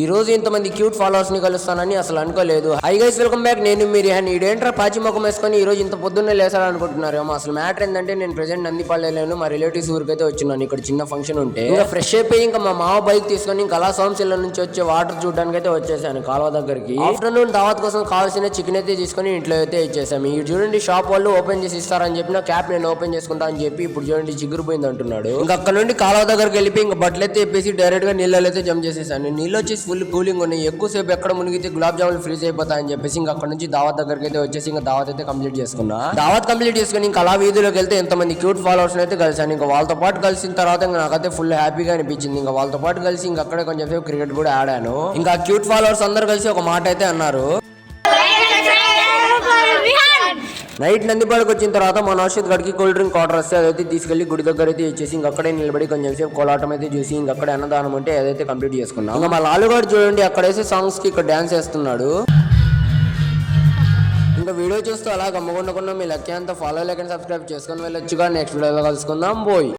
ఈ రోజు ఇంతమంది క్యూట్ ఫాలోవర్స్ ని కలుస్తానని అసలు అనుకోలేదు. Hi guys, welcome back. నేను మీ రిహాన్. ఈడేంట్రా పాచి ముఖం వేసుకొని ఈ రోజు ఇంత పొద్దున్నే లేసాలనుకుంటున్నారు. అసలు మ్యాటర్ ఏంటంటే, నేను ప్రెసెంట్ నందిపల్లెలోను మా రిలేటివ్స్ ఊరికైతే వచ్చినాను. ఇక్కడ చిన్న ఫంక్షన్ ఉంటే ఇంకా ఫ్రెష్ అయిపోయి ఇంకా మా మామ బైక్ తీసుకొని ఇంకా అలా సోమశిల నుంచి వచ్చే వాటర్ చూడడానికి అయితే వచ్చేసాను కాలువ దగ్గరికి. ఆఫ్టర్నూన్ దావత్ కోసం కావాల్సిన చికెన్ అయితే తీసుకొని ఇంట్లో అయితే ఇచ్చేసాము. ఈ చూడండి, షాప్ వాళ్ళు ఓపెన్ చేసి ఇస్తారని చెప్పిన క్యాప్ నేను ఓపెన్ చేసుకుంటా అని చెప్పి ఇప్పుడు చూడండి చిగురుపోయింది అంటున్నాడు. ఇంకా అక్కడ నుండి కాలువ దగ్గరికి వెళ్ళిపోయి ఇంకా బట్టలు అయితే వేసి డైరెక్ట్ గా నీళ్ళు అయితే జంప్ చేసేసాను. నీళ్ళు వచ్చేసి ఫుల్ కూలింగ్ ఉన్నాయి. ఎక్కువసేపు ఎక్కడ మునిగితే గులాబ్ జాములు ఫ్రీజ్ అయిపోతాయని చెప్పేసి ఇంకా అక్కడ నుంచి దావత్ దగ్గరికి అయితే వచ్చేసి ఇంకా దావత్ అయితే కంప్లీట్ చేసుకున్నా. దావత్ కంప్లీట్ చేసుకుని ఇంకా అలా వీధిలోకి వెళ్తే ఎంతమంది క్యూట్ ఫాలోవర్స్ అయితే కలిసాను. ఇంకా వాళ్ళతో పాటు కలిసిన తర్వాత ఇంకా నాకైతే ఫుల్ హ్యాపీగా అనిపించింది. ఇంకా వాళ్ళతో పాటు కలిసి ఇంకా అక్కడే కొంచెం సేపు క్రికెట్ కూడా ఆడాను. ఇంకా క్యూట్ ఫాలోవర్స్ అందరు కలిసి ఒక మాట అయితే అన్నారు. నైట్ నందిపాడుకు వచ్చిన తర్వాత మా నౌషద్ గడికి కూల్ డ్రింక్ ఆర్డర్ వస్తే అదైతే తీసుకెళ్లి గుడి దగ్గర అయితే ఇచ్చేసి ఇంకా అక్కడే నిలబడి కొంచెం సేపు కోలాటం అయితే చూసి ఇంకా అక్కడే అన్నదానం ఉంటే అదైతే కంప్లీట్ చేసుకున్నాం. ఇంకా మా లాలుగాడు చూడండి అక్కడేసే సాంగ్స్ కి ఇక్కడ డాన్స్ చేస్తున్నాడు. ఇంకా వీడియో చూస్తూ అలా గమ్మకుండా మీ లక్ష్య అంతా ఫాలో లేకుండా సబ్స్క్రైబ్ చేసుకుని వెళ్ళొచ్చుగా. నెక్స్ట్ వీడియోలో కలుసుకుందాం. బోయ్.